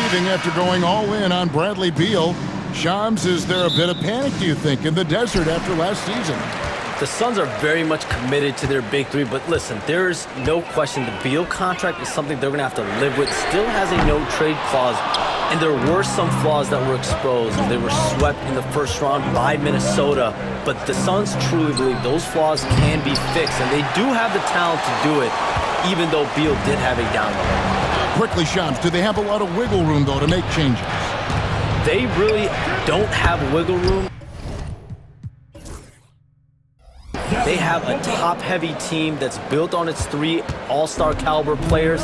breathing after going all in on Bradley Beal. Shams, is there a bit of panic, do you think, in the desert after last season? The Suns are very much committed to their big three, but listen, there's no question the Beal contract is something they're going to have to live with. Still has a no-trade clause, and there were some flaws that were exposed. They were swept in the first round by Minnesota, but the Suns truly believe those flaws can be fixed, and they do have the talent to do it, even though Beal did have a down low. Quickly, Shams, do they have a lot of wiggle room, though, to make changes? They really don't have wiggle room. They have a top-heavy team that's built on its three all-star caliber players,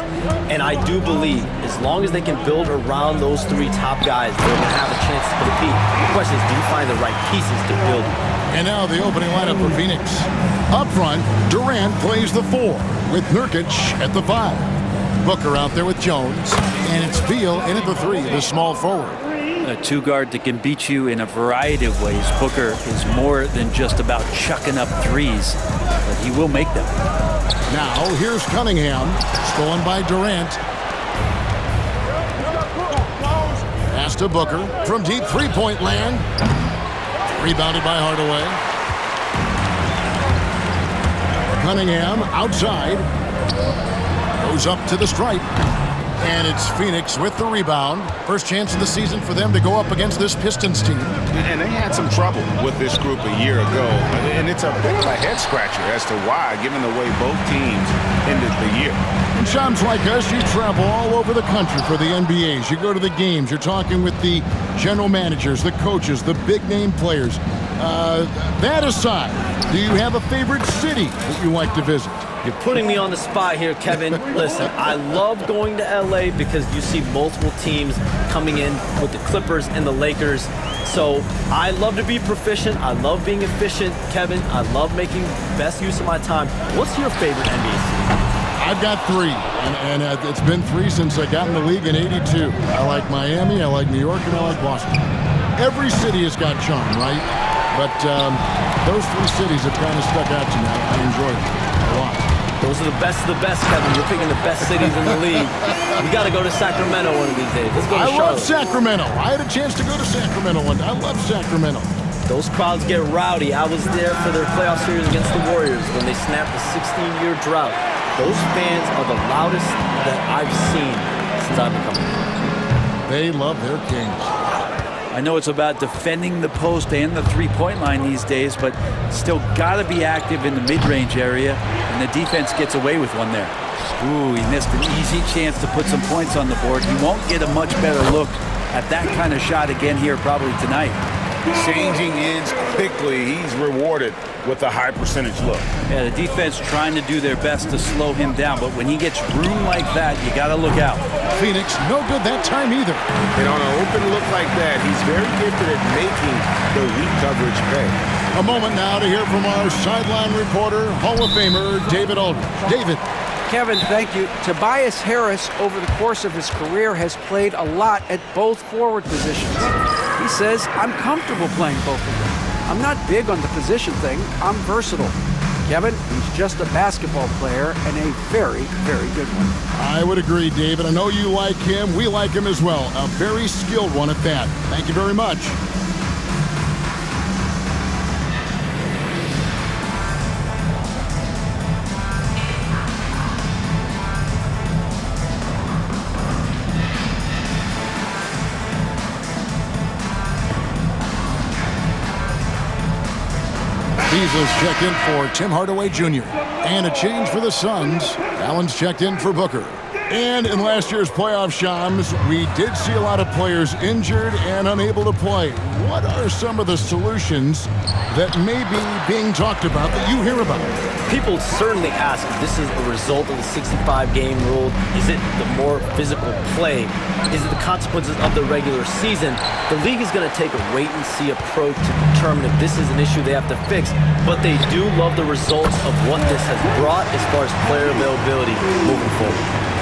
and I do believe as long as they can build around those three top guys, they're going to have a chance to compete. The question is, do you find the right pieces to build? And now the opening lineup for Phoenix. Up front, Durant plays the 4, with Nurkic at the 5. Booker out there with Jones, and it's Beal in at the 3, the small forward. A two-guard that can beat you in a variety of ways. Booker is more than just about chucking up threes, but he will make them. Now, here's Cunningham, stolen by Durant. Pass to Booker from deep three-point land. Rebounded by Hardaway. Cunningham outside. Goes up to the stripe. And it's Phoenix with the rebound. First chance of the season for them to go up against this Pistons team. And they had some trouble with this group a year ago. And it's a bit of a head-scratcher as to why, given the way both teams ended the year. And Shams, like us, you travel all over the country for the NBAs. You go to the games. You're talking with the general managers, the coaches, the big-name players. That aside, do you have a favorite city that you like to visit? You're putting me on the spot here, Kevin. Listen, I love going to LA because you see multiple teams coming in with the Clippers and the Lakers. So I love to be proficient. I love being efficient, Kevin. I love making best use of my time. What's your favorite NBA city? I've got 3, and it's been 3 since I got in the league in '82. I like Miami, I like New York, and I like Boston. Every city has got charm, right? But those 3 cities have kind of stuck out to me. I enjoy them a lot. Those are the best of the best, Kevin. You're picking the best cities in the league. We got to go to Sacramento one of these days. Let's go to Charlotte. I love Sacramento. I had a chance to go to Sacramento one day. I love Sacramento. Those crowds get rowdy. I was there for their playoff series against the Warriors when they snapped a 16-year drought. Those fans are the loudest that I've seen since I've become a. They love their kings. I know it's about defending the post and the three-point line these days, but still got to be active in the mid-range area, and the defense gets away with one there. Ooh, he missed an easy chance to put some points on the board. He won't get a much better look at that kind of shot again here probably tonight. Changing ends quickly. He's rewarded with a high percentage look. Yeah, the defense trying to do their best to slow him down, but when he gets room like that, you got to look out. Phoenix, no good that time either. And on an open look like that, he's very gifted at making the weak coverage pay. A moment now to hear from our sideline reporter, Hall of Famer David Aldridge. David. Kevin, thank you. Tobias Harris, over the course of his career, has played a lot at both forward positions. He says, I'm comfortable playing both of them. I'm not big on the position thing. I'm versatile. Kevin, he's just a basketball player and a very, very good one. I would agree, David. I know you like him. We like him as well. A very skilled one at that. Thank you very much. Beasley's checked in for Tim Hardaway Jr. And a change for the Suns. Allen's checked in for Booker. And in last year's playoff, Shams, we did see a lot of players injured and unable to play. What are some of the solutions that may be being talked about that you hear about? People certainly ask if this is a result of the 65-game rule. Is it the more physical play? Is it the consequences of the regular season? The league is going to take a wait-and-see approach to determine if this is an issue they have to fix. But they do love the results of what this has brought as far as player availability moving forward.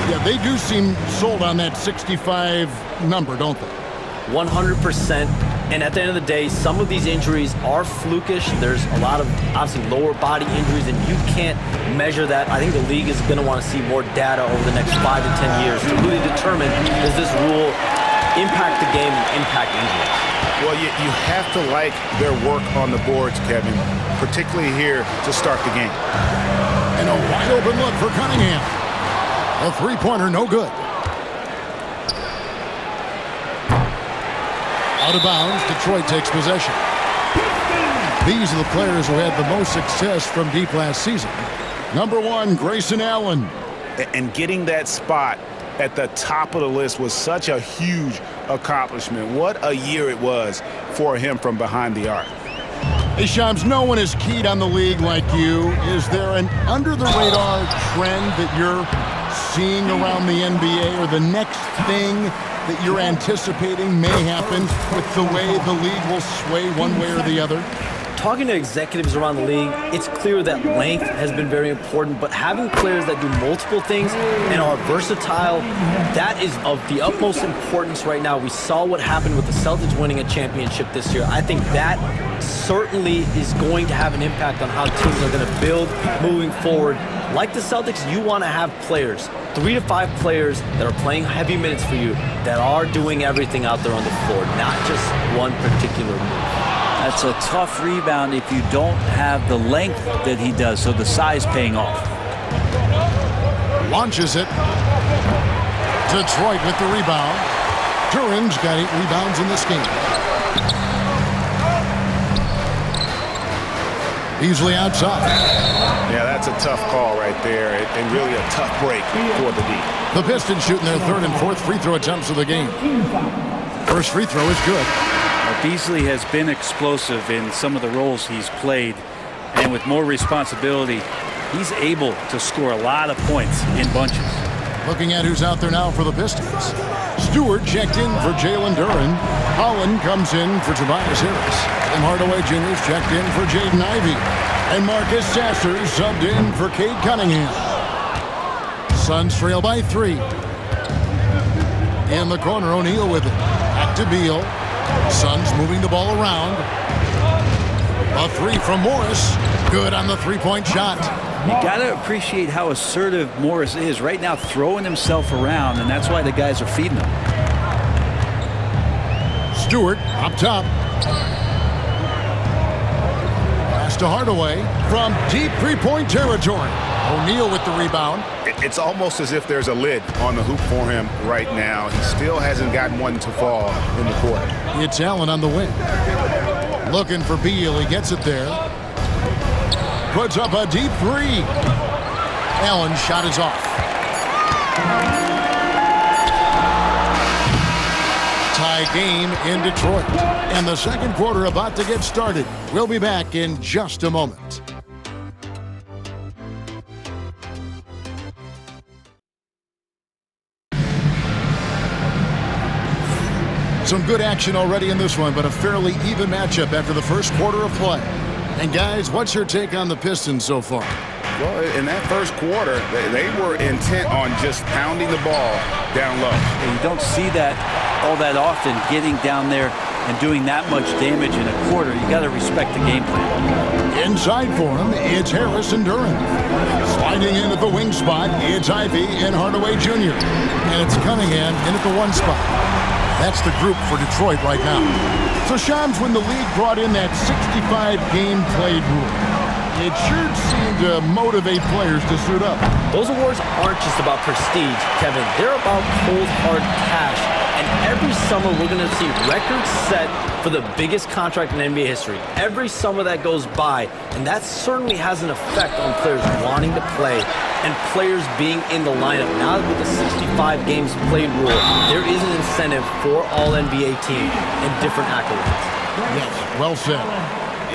Yeah, they do seem sold on that 65 number, don't they? 100%. And at the end of the day, some of these injuries are flukish. There's a lot of, obviously, lower body injuries, and you can't measure that. I think the league is going to want to see more data over the next 5 to 10 years to really determine, does this rule impact the game and impact injuries. Well, you have to like their work on the boards, Kevin, particularly here to start the game. And a wide open look for Cunningham. A three-pointer, no good. Out of bounds, Detroit takes possession. These are the players who had the most success from deep last season. Number 1, Grayson Allen. And getting that spot at the top of the list was such a huge accomplishment. What a year it was for him from behind the arc. Hey, Shams, no one is keyed on the league like you. Is there an under-the-radar trend that you're seeing around the NBA, or the next thing that you're anticipating may happen with the way the league will sway one way or the other? Talking to executives around the league, it's clear that length has been very important, but having players that do multiple things and are versatile, that is of the utmost importance right now. We saw what happened with the Celtics winning a championship this year. I think that certainly is going to have an impact on how teams are going to build moving forward. Like the Celtics, you want to have players, 3 to 5 players that are playing heavy minutes for you, that are doing everything out there on the floor, not just one particular move. That's a tough rebound if you don't have the length that he does, so the size paying off. Launches it. Detroit with the rebound. Duran's got 8 rebounds in this game. Easily outside. Yeah, that's a tough call right there, and really a tough break for the D. The Pistons shooting their 3rd and 4th free throw attempts of the game. First free throw is good. Beasley has been explosive in some of the roles he's played, and with more responsibility, he's able to score a lot of points in bunches. Looking at who's out there now for the Pistons. Stewart checked in for Jalen Duren. Holland comes in for Tobias Harris. Tim Hardaway Jr. is checked in for Jaden Ivey. And Marcus Sasser subbed in for Cade Cunningham. Suns trail by 3. In the corner, O'Neal with it. Back to Beal. Suns moving the ball around. A 3 from Morris. Good on the three-point shot. You got to appreciate how assertive Morris is right now, throwing himself around, and that's why the guys are feeding him. Stewart up top. Pass to Hardaway from deep three-point territory. O'Neal with the rebound. It's almost as if there's a lid on the hoop for him right now. He still hasn't gotten one to fall in the court. It's Allen on the wing. Looking for Beal. He gets it there. Puts up a deep 3. Allen's shot is off. Tie game in Detroit. And the second quarter about to get started. We'll be back in just a moment. Some good action already in this one, but a fairly even matchup after the first quarter of play. And guys, what's your take on the Pistons so far? Well, in that first quarter, they were intent on just pounding the ball down low. And you don't see that all that often, getting down there and doing that much damage in a quarter. You got to respect the game plan. Inside for him, it's Harris and Duren. Sliding in at the wing spot, it's Ivey and Hardaway Jr. And it's Cunningham in at the 1 spot. That's the group for Detroit right now. So, Shams, when the league brought in that 65-game played rule, it sure seemed to motivate players to suit up. Those awards aren't just about prestige, Kevin. They're about cold, hard cash. And every summer, we're going to see records set for the biggest contract in NBA history. Every summer that goes by, and that certainly has an effect on players wanting to play and players being in the lineup. Now with the 65 games played rule, there is an incentive for all NBA teams and different accolades. Yes, well said.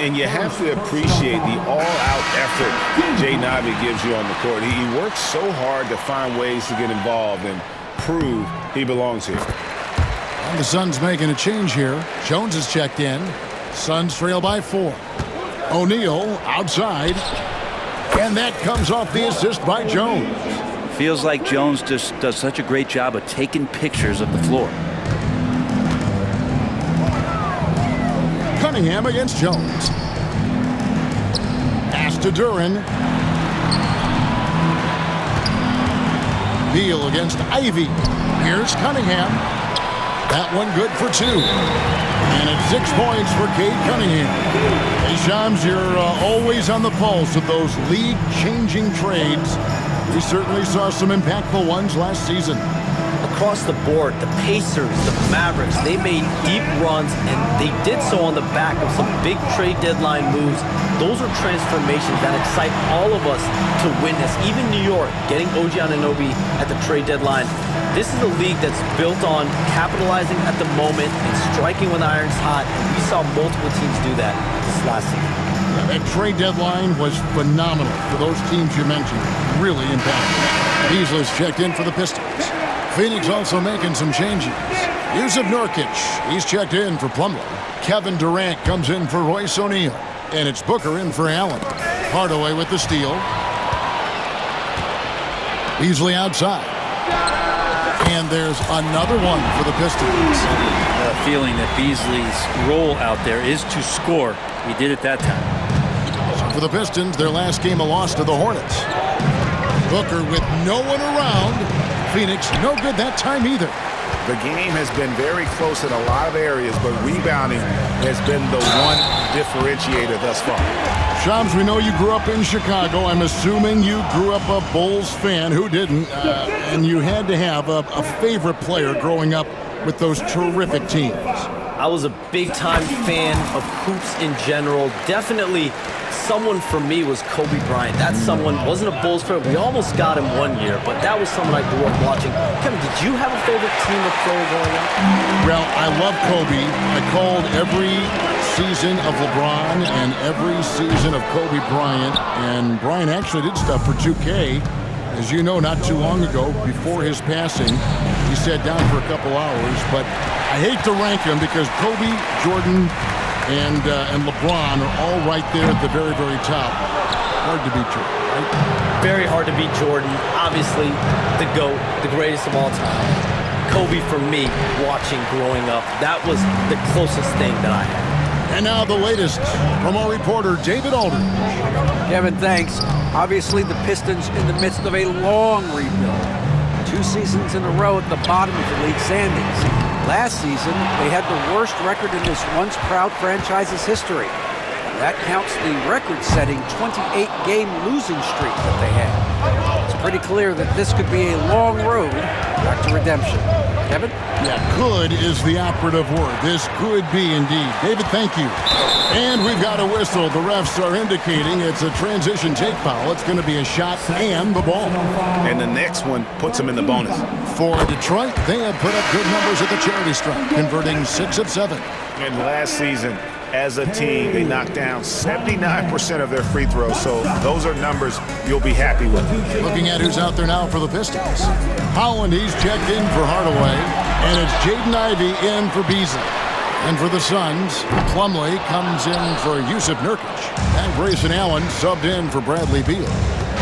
And you have to appreciate the all-out effort Jaden Ivey gives you on the court. He works so hard to find ways to get involved and prove he belongs here. And the Suns making a change here. Jones is checked in. Suns trail by 4. O'Neal outside. And that comes off the assist by Jones. Feels like Jones just does such a great job of taking pictures of the floor. Cunningham against Jones. Pass to Duren. Beal against Ivey. Here's Cunningham. That one good for 2. And it's 6 points for Cade Cunningham. Hey, Shams, you're always on the pulse of those league-changing trades. We certainly saw some impactful ones last season. Across the board, the Pacers, the Mavericks, they made deep runs, and they did so on the back of some big trade deadline moves. Those are transformations that excite all of us to witness. Even New York, getting OG Anunoby at the trade deadline. This is a league that's built on capitalizing at the moment and striking when the iron's hot. And we saw multiple teams do that this last season. That trade deadline was phenomenal for those teams you mentioned. Really impactful. Beasley's checked in for the Pistons. Phoenix also making some changes. Yusuf Nurkic, he's checked in for Plumlee. Kevin Durant comes in for Royce O'Neal. And it's Booker in for Allen. Hardaway with the steal. Beasley outside. And there's another one for the Pistons. A feeling that Beasley's role out there is to score. He did it that time. So for the Pistons, their last game a loss to the Hornets. Booker with no one around. Phoenix no good that time either. The game has been very close in a lot of areas, but rebounding has been the one differentiator thus far. Shams, we know you grew up in Chicago. I'm assuming you grew up a Bulls fan. Who didn't? And you had to have a favorite player growing up with those terrific teams. I was a big-time fan of hoops in general. Definitely someone for me was Kobe Bryant. That someone wasn't a Bulls player. We almost got him one year, but that was someone I grew up watching. Kevin, did you have a favorite team or player growing up? Well, I love Kobe. I called every season of LeBron and every season of Kobe Bryant. And Bryant actually did stuff for 2K. As you know, not too long ago, before his passing, he sat down for a couple hours. But I hate to rank him because Kobe, Jordan, and LeBron are all right there at the very, very top. Hard to beat Jordan, right? Very hard to beat Jordan. Obviously, the GOAT, the greatest of all time. Kobe, for me, watching growing up, that was the closest thing that I had. And now the latest from our reporter, David Aldridge. Kevin, thanks. Obviously, the Pistons in the midst of a long rebuild. 2 seasons in a row at the bottom of the league standings. Last season, they had the worst record in this once proud franchise's history. That counts the record-setting 28-game losing streak that they had. It's pretty clear that this could be a long road back to redemption. Kevin? Yeah, could is the operative word. This could be indeed. David, thank you. And we've got a whistle. The refs are indicating it's a transition take foul. It's going to be a shot and the ball. And the next one puts them in the bonus. For Detroit, they have put up good numbers at the charity stripe, converting 6 of 7. And last season, as a team, they knocked down 79% of their free throws. So those are numbers you'll be happy with. Looking at who's out there now for the Pistons. Holland, he's checked in for Hardaway. And it's Jaden Ivey in for Beasley. And for the Suns, Plumlee comes in for Yusuf Nurkic. And Grayson Allen subbed in for Bradley Beal.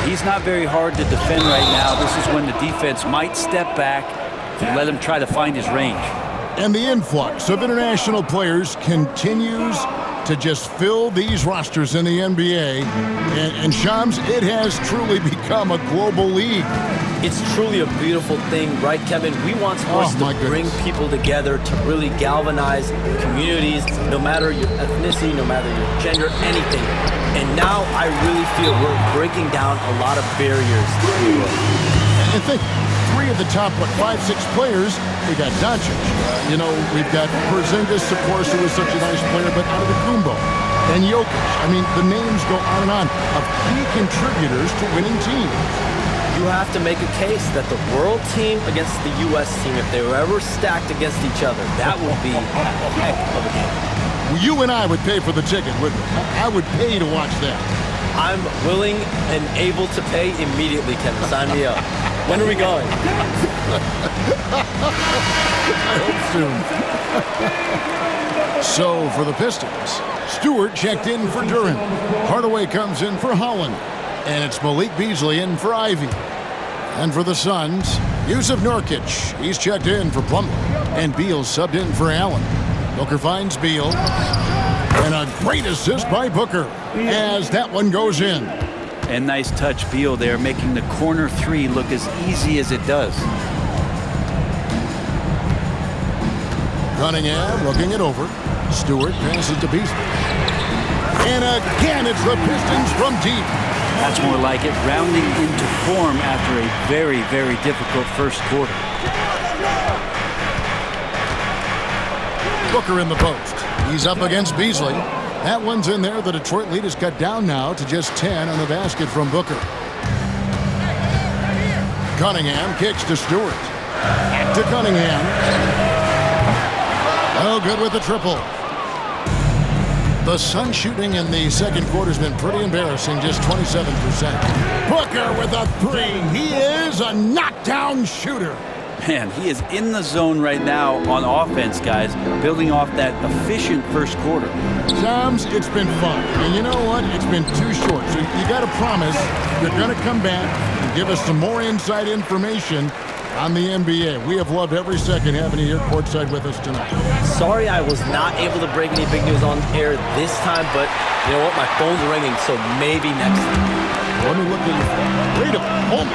He's not very hard to defend right now. This is when the defense might step back and let him try to find his range. And the influx of international players continues to just fill these rosters in the NBA. And Shams, it has truly become a global league. It's truly a beautiful thing, right, Kevin? We want sports to bring people together, to really galvanize communities, no matter your ethnicity, no matter your gender, anything. And now I really feel we're breaking down a lot of barriers. And think, 3 of the top, 5, 6 players, we got Doncic. We've got Porzingis, of course, who was such a nice player, but Antetokounmpo and Jokic. I mean, the names go on and on of key contributors to winning teams. You have to make a case that the world team against the U.S. team, if they were ever stacked against each other, that would be a heck of a game. Well, you and I would pay for the ticket, wouldn't we? I would pay to watch that. I'm willing and able to pay immediately, Kevin. Sign me up. When are we going? I hope soon. So, for the Pistons, Stewart checked in for Durant. Hardaway comes in for Holland. And it's Malik Beasley in for Ivy. And for the Suns, Yusuf Nurkic. He's checked in for Plumlee. And Beal subbed in for Allen. Booker finds Beal. And a great assist by Booker as that one goes in. And nice touch, Beal there, making the corner 3 look as easy as it does. Cunningham looking it over. Stewart passes to Beasley. And again, it's the Pistons from deep. That's more like it, rounding into form after a very, very difficult first quarter. Booker in the post. He's up against Beasley. That one's in there. The Detroit lead is cut down now to just 10 on the basket from Booker. Cunningham kicks to Stewart. Back to Cunningham. Oh, good with the triple. The Suns shooting in the second quarter has been pretty embarrassing, just 27%. Booker with a three. He is a knockdown shooter. Man, he is in the zone right now on offense, guys, building off that efficient first quarter. Shams, it's been fun. And you know what? It's been too short. So you got to promise you're going to come back and give us some more inside information on the NBA. We have loved every second having you here courtside with us tonight. Sorry I was not able to break any big news on air this time, but you know what? My phone's ringing, so maybe next time. Let me look at your phone. Wait a minute. Hold on.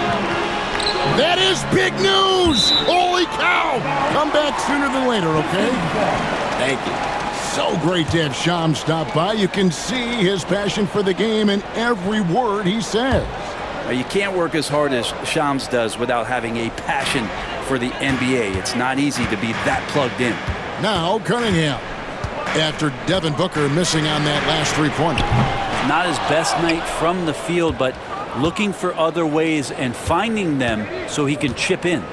That is big news! Holy cow! Come back sooner than later, okay? Thank you. So great to have Shams stop by. You can see his passion for the game in every word he says. You can't work as hard as Shams does without having a passion for the NBA. It's not easy to be that plugged in. Now Cunningham, after Devin Booker missing on that last three-pointer. Not his best night from the field, but looking for other ways and finding them so he can chip in.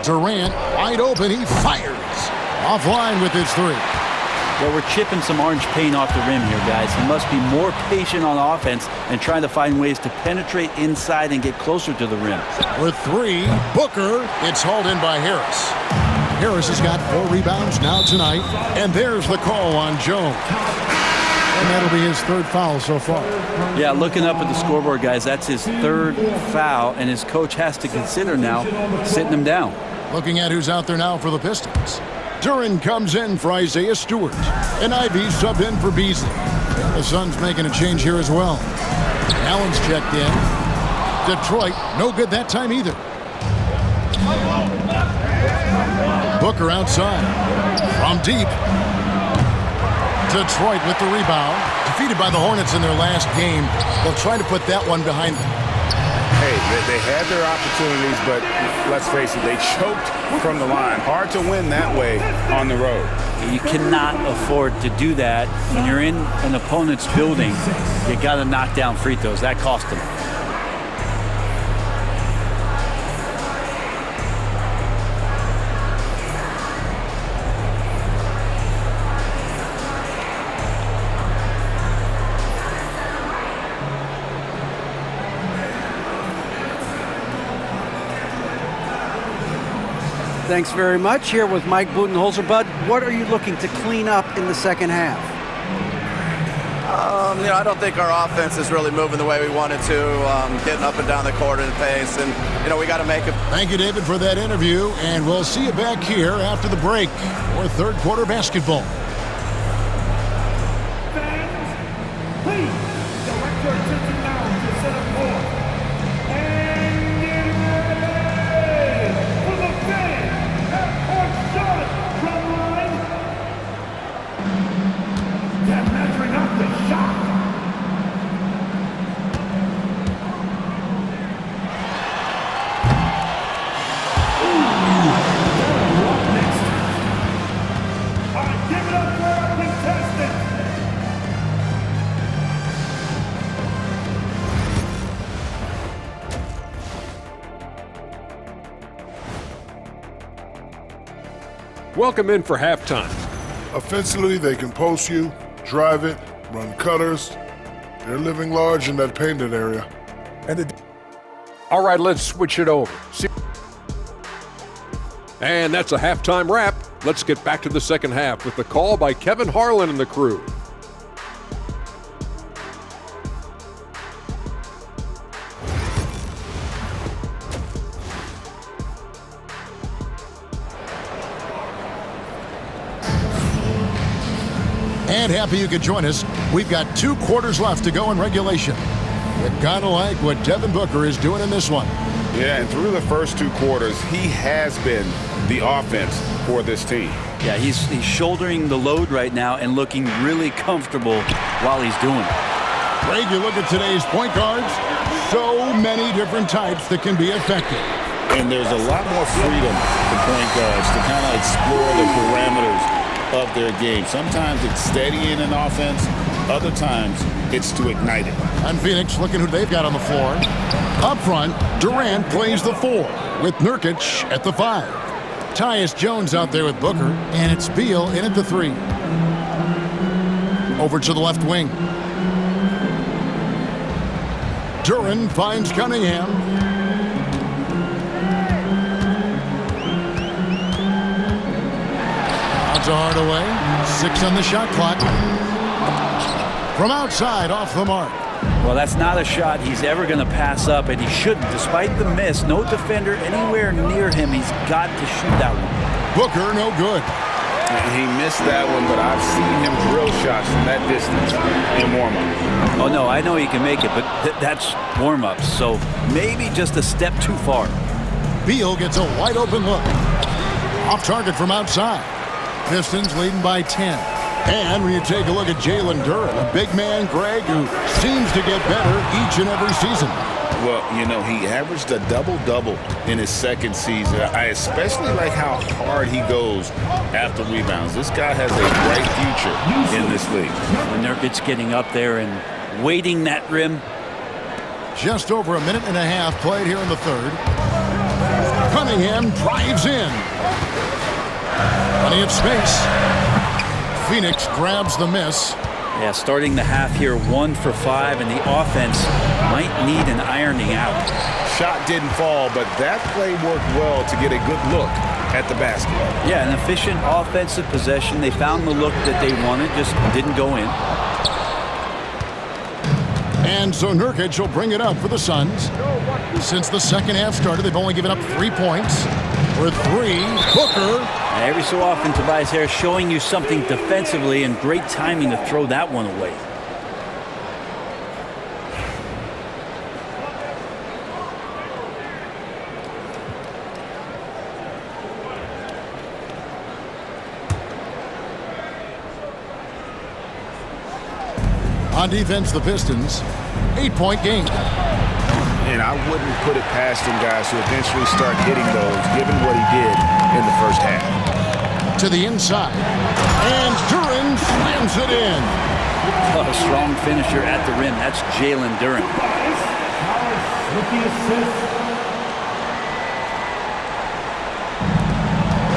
Durant, wide open, he fires. Offline with his three. Well, we're chipping some orange paint off the rim here, guys. He must be more patient on offense and trying to find ways to penetrate inside and get closer to the rim. With three, Booker, it's hauled in by Harris. Harris has got 4 rebounds now tonight, and there's the call on Jones. And that'll be his third foul so far. Yeah, looking up at the scoreboard, guys, that's his third foul, and his coach has to consider now sitting him down. Looking at who's out there now for the Pistons. Duran comes in for Isaiah Stewart, and Ivy subbed in for Beasley. The Suns making a change here as well. Allen's checked in. Detroit, no good that time either. Booker outside. From deep. Detroit with the rebound. Defeated by the Hornets in their last game. They'll try to put that one behind them. Hey, they had their opportunities, but let's face it, they choked from the line. Hard to win that way on the road. You cannot afford to do that. When you're in an opponent's building, you got to knock down free throws. That cost them. Thanks very much. Here with Mike Budenholzer. Bud, what are you looking to clean up in the second half? I don't think our offense is really moving the way we wanted to, getting up and down the court in pace, and, we got to make it. Thank you, David, for that interview, and we'll see you back here after the break for third quarter basketball. Fans, please direct your attention now to center court. And get ready for the fan half-court shot from line. They're measuring up the shot. Welcome in for halftime. Offensively, they can post you, drive it, run cutters. They're living large in that painted area. All right, let's switch it over. And that's a halftime wrap. Let's get back to the second half with the call by Kevin Harlan and the crew. And happy you could join us. We've got 2 quarters left to go in regulation. You gotta like what Devin Booker is doing in this one. Yeah, and through the first 2 quarters, he has been the offense for this team. Yeah, he's shouldering the load right now and looking really comfortable while he's doing it. Greg, you look at today's point guards, so many different types that can be effective. And there's a lot more freedom for point guards to kind of explore the parameters of their game. Sometimes it's steadying an offense. Other times it's to ignite it. And Phoenix looking who they've got on the floor. Up front, Durant plays the 4 with Nurkic at the 5. Tyus Jones out there with Booker, and it's Beal in at the 3. Over to the left wing. Duran finds Cunningham. Out to Hardaway. 6 on the shot clock. From outside, off the mark. Well, that's not a shot he's ever going to pass up, and he shouldn't. Despite the miss, no defender anywhere near him. He's got to shoot that one. Booker, no good. He missed that one, but I've seen him drill shots from that distance in warm-up. Oh, no, I know he can make it, but that's warm-ups, so maybe just a step too far. Beal gets a wide-open look. Off target from outside. Pistons leading by 10. And when you take a look at Jalen Duren, a big man, Greg, who seems to get better each and every season. Well, you know, he averaged a double-double in his second season. I especially like how hard he goes after rebounds. This guy has a bright future in this league. When Nurkic getting up there and weighting that rim. Just over a minute and a half played here in the third. Cunningham drives in. Plenty of space. Phoenix grabs the miss. Yeah, starting the half here 1 for 5, and the offense might need an ironing out. Shot didn't fall, but that play worked well to get a good look at the basket. Yeah, an efficient offensive possession. They found the look that they wanted, just didn't go in. And so Nurkic will bring it up for the Suns. Since the second half started, they've only given up 3 points. For 3, Booker. And every so often, Tobias Harris showing you something defensively, and great timing to throw that one away. On defense, the Pistons, 8-point game. And I wouldn't put it past him, guys, to eventually start hitting those, given what he did in the first half. To the inside. And Duren slams it in. Oh, a strong finisher at the rim. That's Jalen Duren.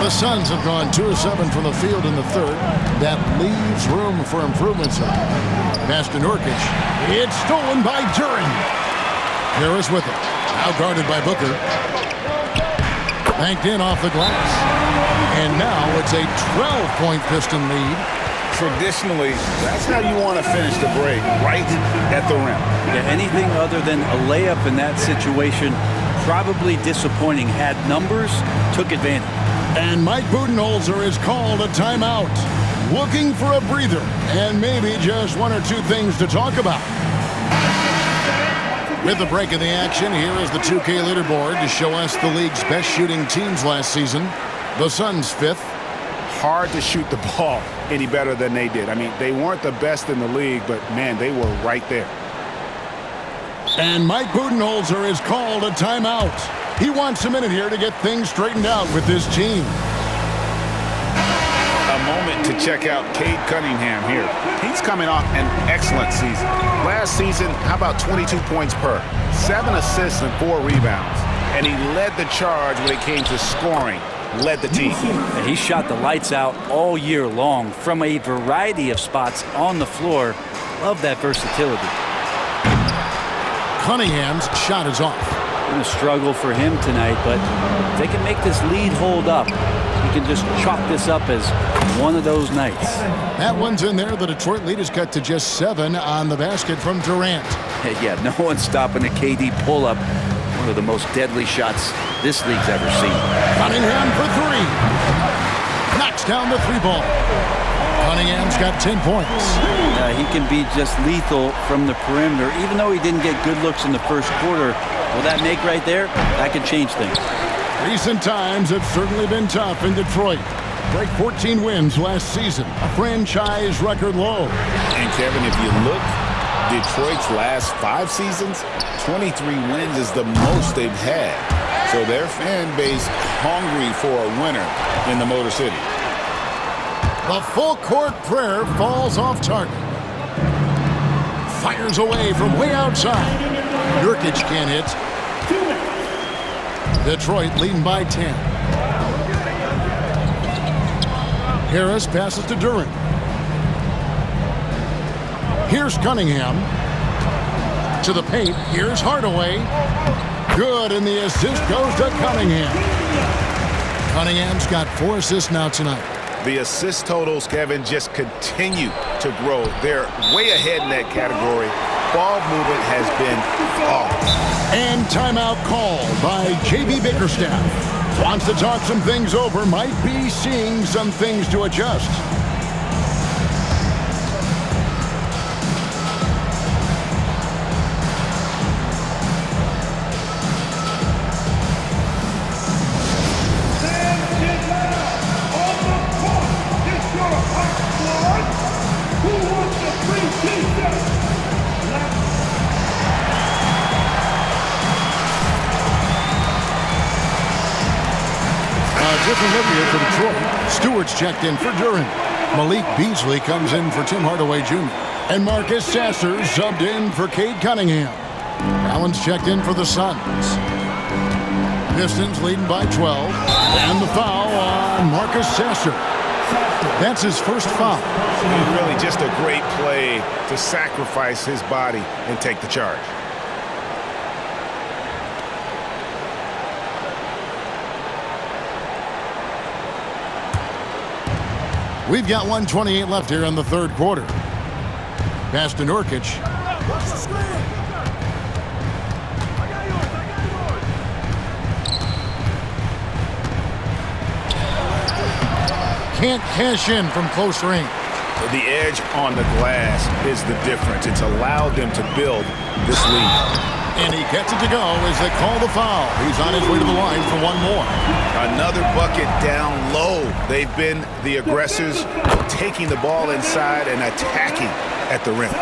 The Suns have gone 2 of 7 from the field in the third. That leaves room for improvements. Pass to Nurkic. It's stolen by Duren. Harris with it. Now guarded by Booker. Banked in off the glass. And now it's a 12-point Piston lead. Traditionally, that's how you want to finish the break, right at the rim. Yeah, anything other than a layup in that situation, probably disappointing. Had numbers, took advantage. And Mike Budenholzer is called a timeout. Looking for a breather and maybe just 1 or 2 things to talk about. With the break in the action, here is the 2K leaderboard to show us the league's best shooting teams last season. The Suns 5th. Hard to shoot the ball any better than they did. I mean, they weren't the best in the league, but, man, they were right there. And Mike Budenholzer is called a timeout. He wants a minute here to get things straightened out with his team. A moment to check out Cade Cunningham here. He's coming off an excellent season. Last season, how about 22 points per, 7 assists and 4 rebounds. And he led the charge when it came to scoring, led the team. And he shot the lights out all year long from a variety of spots on the floor. Love that versatility. Cunningham's shot is off. Been a struggle for him tonight, but if they can make this lead hold up, you can just chalk this up as one of those nights. That one's in there. The Detroit lead is cut to just 7 on the basket from Durant. Hey, yeah, no one's stopping a KD pull-up. One of the most deadly shots this league's ever seen. Cunningham for 3. Knocks down the 3-ball. Cunningham's got 10 points. He can be just lethal from the perimeter. Even though he didn't get good looks in the first quarter, will that make right there? That could change things. Recent times have certainly been tough in Detroit. Break 14 wins last season, a franchise record low. And Kevin, if you look, Detroit's last 5 seasons, 23 wins is the most they've had. So their fan base hungry for a winner in the Motor City. The full court prayer falls off target. Fires away from way outside. Nurkic can't hit. Detroit leading by 10. Harris passes to Durant. Here's Cunningham. To the paint. Here's Hardaway. Good, and the assist goes to Cunningham. Cunningham's got 4 assists now tonight. The assist totals, Kevin, just continue to grow. They're way ahead in that category. Ball movement has been flawless. And timeout called by J.B. Bickerstaff. Wants to talk some things over, might be seeing some things to adjust. Different look here for Detroit. Stewart's checked in for Durant. Malik Beasley comes in for Tim Hardaway Jr. And Marcus Sasser subbed in for Cade Cunningham. Allen's checked in for the Suns. Pistons leading by 12. And the foul on Marcus Sasser. That's his first foul. Really just a great play to sacrifice his body and take the charge. We've got 1:28 left here in the third quarter. Pass to Nurkic. Can't cash in from close range. The edge on the glass is the difference. It's allowed them to build this lead. And he gets it to go as they call the foul. He's on his way to the line for one more. Another bucket down low. They've been the aggressors, taking the ball inside and attacking at the rim.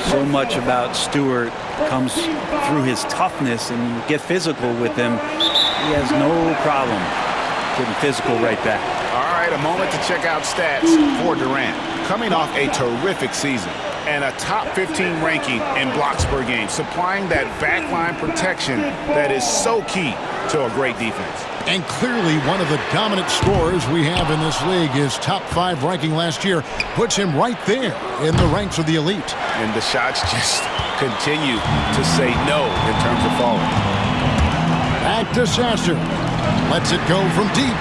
So much about Stewart comes through his toughness, and you get physical with him. He has no problem getting physical right back. All right, a moment to check out stats for Durant. Coming off a terrific season and a top 15 ranking in blocks per game, supplying that backline protection that is so key to a great defense. And clearly one of the dominant scorers we have in this league. His top 5 ranking last year puts him right there in the ranks of the elite. And the shots just continue to say no in terms of falling. Back to Sasser. Lets it go from deep.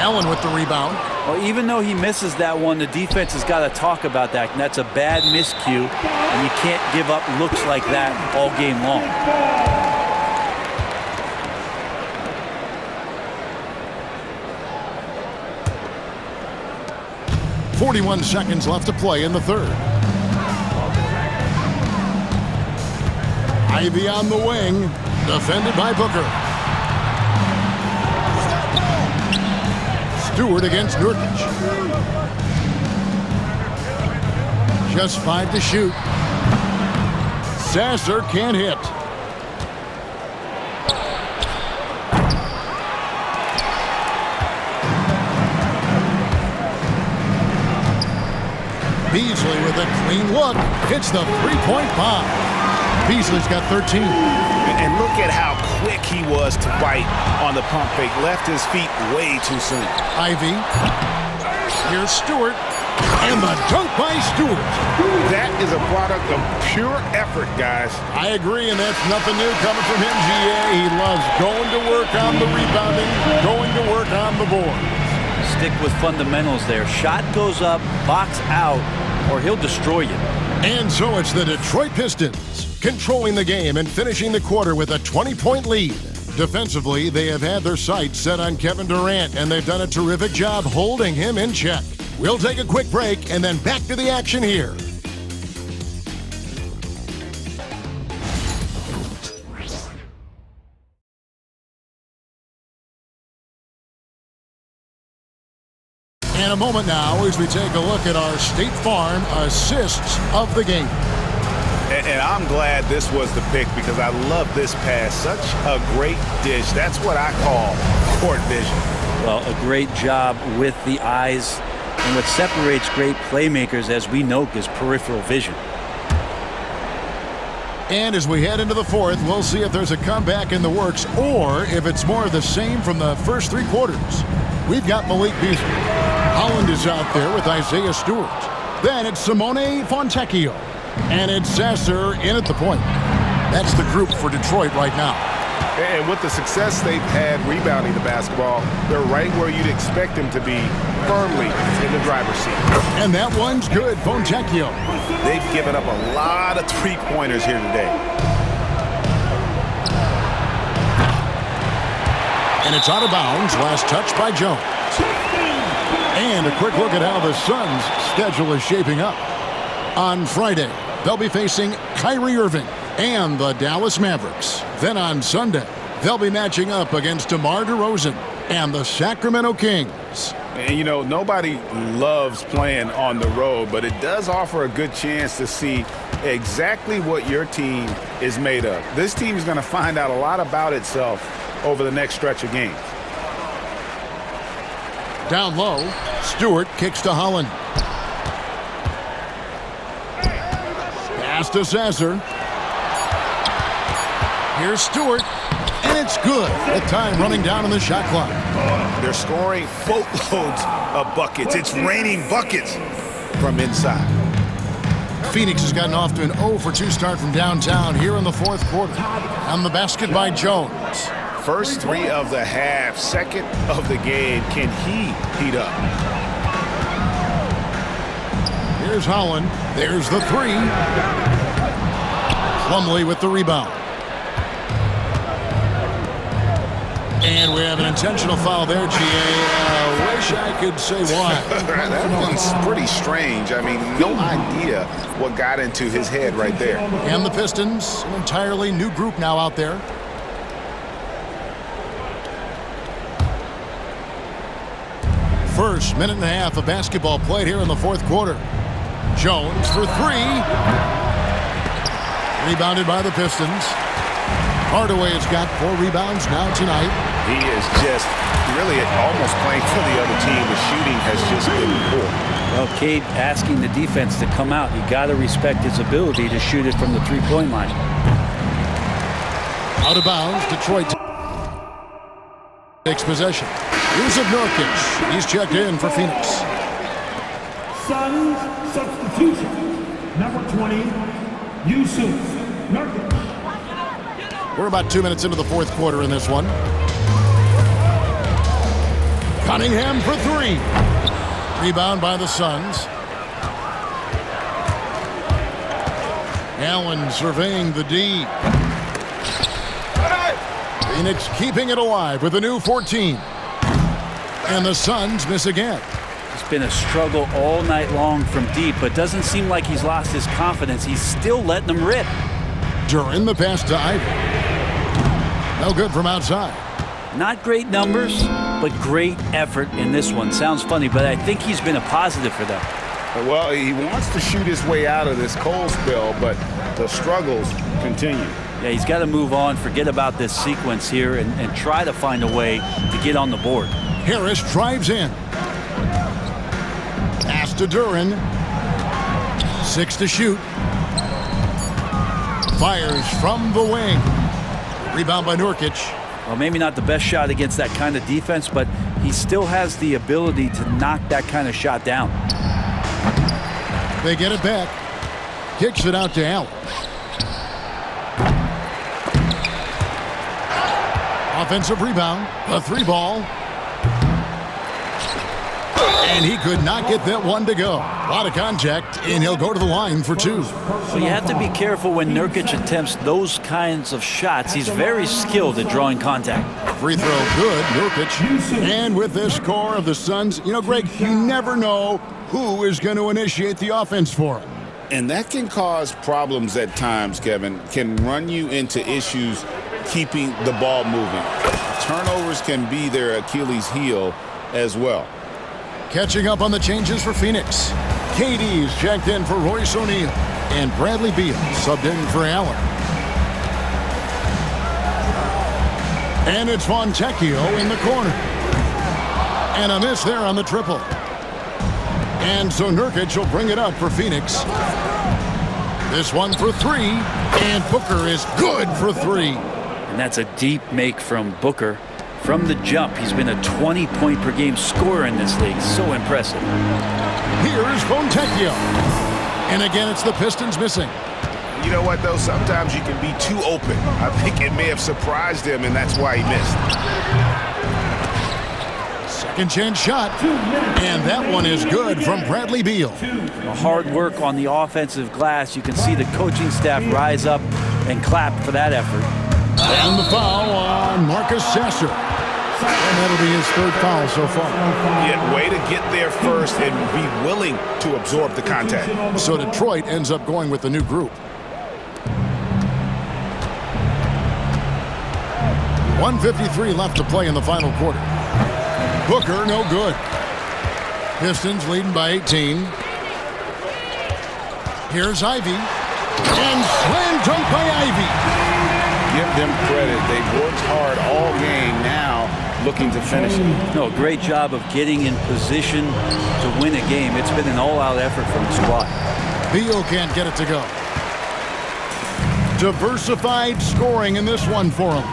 Allen with the rebound. Well, even though he misses that one, the defense has got to talk about that. And that's a bad miscue, and you can't give up looks like that all game long. .41 seconds left to play in the third. Ivy on the wing, defended by Booker. Stewart against Nurkic. Just 5 to shoot. Sasser can't hit. Beasley with a clean look. Hits the three-point bomb. Beasley's got 13. And look at how quick he was to bite on the pump fake. Left his feet way too soon. Ivy. Here's Stewart. And the dunk by Stewart. That is a product of pure effort, guys. I agree, and that's nothing new coming from him, GA. He loves going to work on the rebounding, going to work on the board. Stick with fundamentals there. Shot goes up, box out, or he'll destroy you. And so it's the Detroit Pistons controlling the game and finishing the quarter with a 20-point lead. Defensively, they have had their sights set on Kevin Durant, and they've done a terrific job holding him in check. We'll take a quick break and then back to the action here. And a moment now as we take a look at our State Farm assists of the game. And I'm glad this was the pick because I love this pass. Such a great dish. That's what I call court vision. Well, a great job with the eyes. And what separates great playmakers, as we know, is peripheral vision. And as we head into the fourth, we'll see if there's a comeback in the works or if it's more of the same from the first three quarters. We've got Malik Beasley. Holland is out there with Isaiah Stewart. Then it's Simone Fontecchio. And it's Sasser in at the point. That's the group for Detroit right now. And with the success they've had rebounding the basketball, they're right where you'd expect them to be, firmly in the driver's seat. And that one's good, Fontecchio. They've given up a lot of three-pointers here today. And it's out of bounds. Last touch by Jones. And a quick look at how the Suns' schedule is shaping up. On Friday, they'll be facing Kyrie Irving and the Dallas Mavericks. Then on Sunday, they'll be matching up against DeMar DeRozan and the Sacramento Kings. And, you know, nobody loves playing on the road, but it does offer a good chance to see exactly what your team is made of. This team is going to find out a lot about itself over the next stretch of games. Down low, Stewart kicks to Holland. Pass to Sasser. Here's Stewart, and it's good. The time running down on the shot clock. They're scoring boatloads of buckets. It's raining buckets from inside. Phoenix has gotten off to an 0-for-2 start from downtown here in the fourth quarter. On the basket by Jones. First three of the half, second of the game. Can he heat up? Here's Holland. There's the three. Plumlee with the rebound. And we have an intentional foul there, G.A. Wish I could say why. That one's pretty strange. I mean, no idea what got into his head right there. And the Pistons, an entirely new group now out there. First minute and a half of basketball played here in the fourth quarter. Jones for three. Rebounded by the Pistons. Hardaway has got 4 rebounds now tonight. He is just really almost playing for the other team. The shooting has just been poor. Well, Cade asking the defense to come out. You got to respect his ability to shoot it from the three-point line. Out of bounds, Detroit takes possession. Here's Nurkic. He's checked in for Phoenix. Suns substitution. Number 20, Yusuf Nurkic. We're about 2 minutes into the fourth quarter in this one. Cunningham for three. Rebound by the Suns. Allen surveying the D. Phoenix keeping it alive with a new 14. And the Suns miss again. It's been a struggle all night long from deep, but doesn't seem like he's lost his confidence. He's still letting them rip. During the pass to Ivy. No good from outside. Not great numbers, but great effort in this one. Sounds funny, but I think he's been a positive for them. Well, he wants to shoot his way out of this cold spell, but the struggles continue. Yeah, he's got to move on, forget about this sequence here, and try to find a way to get on the board. Harris drives in. Pass to Duran. 6 to shoot. Fires from the wing. Rebound by Nurkic. Well, maybe not the best shot against that kind of defense, but he still has the ability to knock that kind of shot down. They get it back. Kicks it out to Allen. Offensive rebound. A 3-ball. And he could not get that one to go. A lot of contact, and he'll go to the line for 2. So you have to be careful when Nurkic attempts those kinds of shots. He's very skilled at drawing contact. Free throw good, Nurkic. And with this score of the Suns, you know, Greg, you never know who is going to initiate the offense for him. And that can cause problems at times, Kevin. Can run you into issues keeping the ball moving. Turnovers can be their Achilles heel as well. Catching up on the changes for Phoenix. KD's checked in for Royce O'Neal. And Bradley Beal subbed in for Allen. And it's Fontecchio in the corner. And a miss there on the triple. And so Nurkic will bring it up for Phoenix. This one for three. And Booker is good for three. And that's a deep make from Booker. From the jump, he's been a 20-point per game scorer in this league. So impressive. Here's Fontecchio. And again, it's the Pistons missing. You know what, though? Sometimes you can be too open. I think it may have surprised him, and that's why he missed. Second chance shot. And that one is good from Bradley Beal. Hard work on the offensive glass. You can see the coaching staff rise up and clap for that effort. And the foul on Marcus Sasser. And that'll be his third foul so far. Yeah, way to get there first and be willing to absorb the contact. So Detroit ends up going with the new group. 1:53 left to play in the final quarter. Booker, no good. Pistons leading by 18. Here's Ivy. And slam dunk by Ivy. Give them credit. They've worked hard all game now, looking to finish it. No, great job of getting in position to win a game. It's been an all-out effort from the squad. Beal can't get it to go. Diversified scoring in this one for him.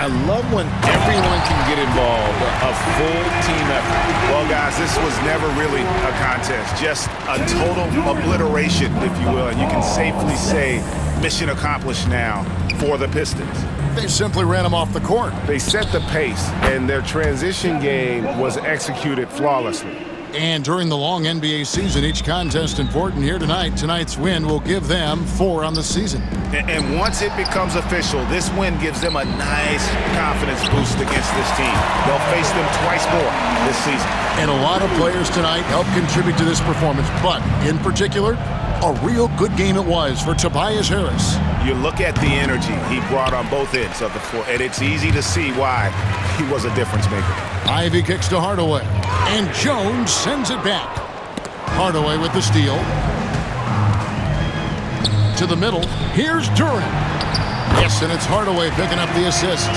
I love when everyone can get involved, a full team effort. Well, guys, this was never really a contest, just a total obliteration, if you will. And you can safely say mission accomplished now for the Pistons. They simply ran him off the court. They set the pace, and their transition game was executed flawlessly. And during the long NBA season, each contest important here tonight. Tonight's win will give them 4 on the season. And once it becomes official, this win gives them a nice confidence boost against this team. They'll face them twice more this season. And a lot of players tonight helped contribute to this performance, but in particular, a real good game it was for Tobias Harris. You look at the energy he brought on both ends of the floor, and it's easy to see why he was a difference maker. Ivy kicks to Hardaway, and Jones sends it back. Hardaway with the steal. To the middle, here's Durant. Yes, and it's Hardaway picking up the assist.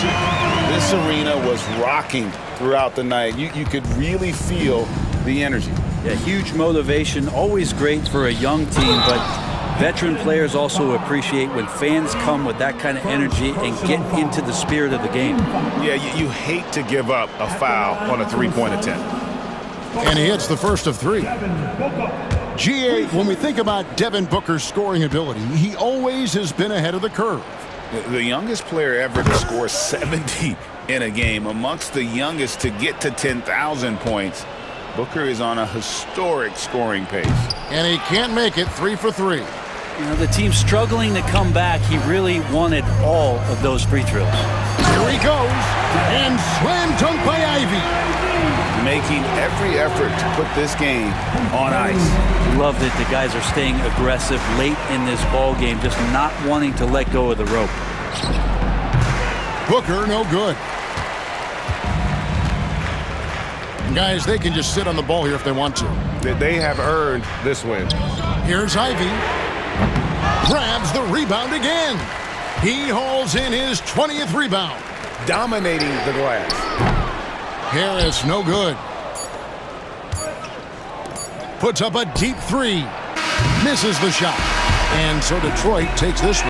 This arena was rocking throughout the night. You could really feel the energy. Yeah, huge motivation, always great for a young team, but veteran players also appreciate when fans come with that kind of energy and get into the spirit of the game. Yeah, you hate to give up a foul on a three-point attempt. And he hits the first of 3. GA, when we think about Devin Booker's scoring ability, he always has been ahead of the curve. The youngest player ever to score 70 in a game, amongst the youngest to get to 10,000 points. Booker is on a historic scoring pace. And he can't make it 3 for 3. You know, the team's struggling to come back. He really wanted all of those free throws. Here he goes, and slam dunk by Ivy. Making every effort to put this game on ice. Love that the guys are staying aggressive late in this ball game, just not wanting to let go of the rope. Booker, no good. Guys, they can just sit on the ball here if they want to. They have earned this win. Here's Ivy. Grabs the rebound again. He hauls in his 20th rebound. Dominating the glass. Harris, no good. Puts up a deep 3. Misses the shot. And so Detroit takes this one.